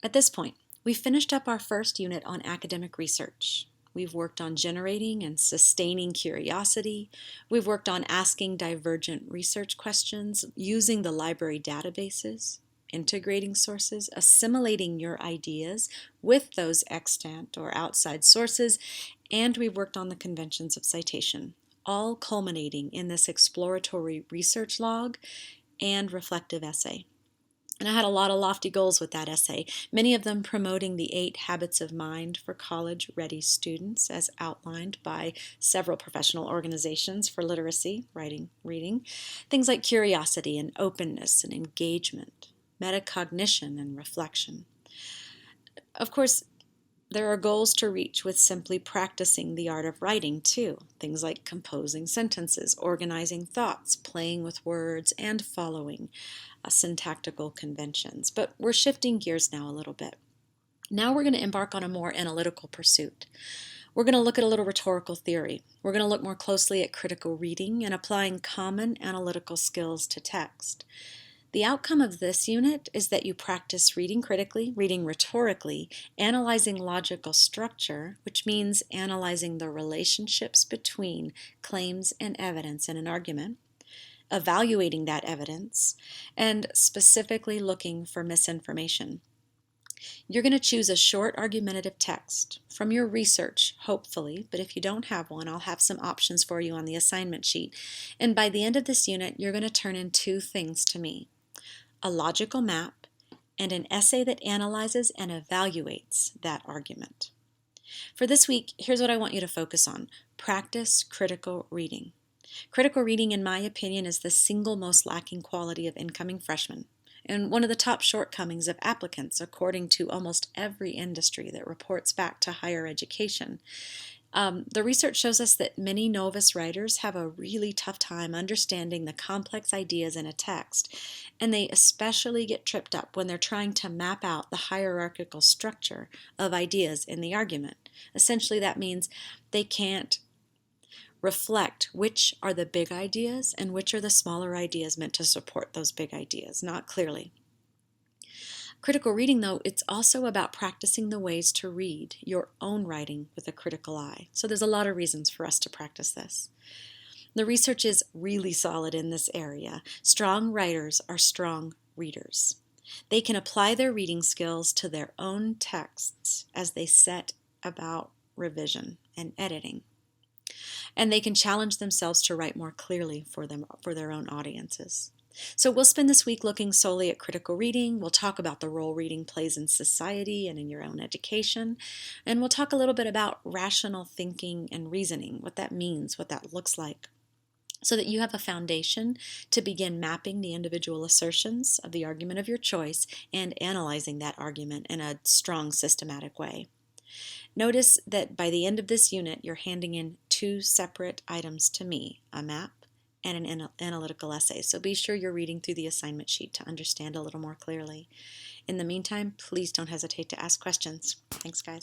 At this point, we've finished up our first unit on academic research. We've worked on generating and sustaining curiosity. We've worked on asking divergent research questions, using the library databases, integrating sources, assimilating your ideas with those extant or outside sources, and we've worked on the conventions of citation, all culminating in this exploratory research log and reflective essay. And I had a lot of lofty goals with that essay, many of them promoting the 8 habits of mind for college-ready students as outlined by several professional organizations for literacy, writing, reading. Things like curiosity and openness and engagement, metacognition and reflection. Of course, there are goals to reach with simply practicing the art of writing too. Things like composing sentences, organizing thoughts, playing with words, and following syntactical conventions. But we're shifting gears now a little bit. Now we're going to embark on a more analytical pursuit. We're going to look at a little rhetorical theory. We're going to look more closely at critical reading and applying common analytical skills to text. The outcome of this unit is that you practice reading critically, reading rhetorically, analyzing logical structure, which means analyzing the relationships between claims and evidence in an argument, evaluating that evidence, and specifically looking for misinformation. You're going to choose a short argumentative text from your research, hopefully, but if you don't have one, I'll have some options for you on the assignment sheet. And by the end of this unit, you're going to turn in 2 things to me: a logical map and an essay that analyzes and evaluates that argument. For this week, here's what I want you to focus on. Practice critical reading. Critical reading, in my opinion, is the single most lacking quality of incoming freshmen, and one of the top shortcomings of applicants, according to almost every industry that reports back to higher education. The research shows us that many novice writers have a really tough time understanding the complex ideas in a text, and they especially get tripped up when they're trying to map out the hierarchical structure of ideas in the argument. Essentially, that means they can't reflect which are the big ideas and which are the smaller ideas meant to support those big ideas, not clearly. Critical reading, though, it's also about practicing the ways to read your own writing with a critical eye. So there's a lot of reasons for us to practice this. The research is really solid in this area. Strong writers are strong readers. They can apply their reading skills to their own texts as they set about revision and editing. And they can challenge themselves to write more clearly for their own audiences. So we'll spend this week looking solely at critical reading. We'll talk about the role reading plays in society and in your own education. And we'll talk a little bit about rational thinking and reasoning, what that means, what that looks like, so that you have a foundation to begin mapping the individual assertions of the argument of your choice and analyzing that argument in a strong, systematic way. Notice that by the end of this unit, you're handing in 2 separate items to me, a map and an analytical essay. So be sure you're reading through the assignment sheet to understand a little more clearly. In the meantime, please don't hesitate to ask questions. Thanks, guys.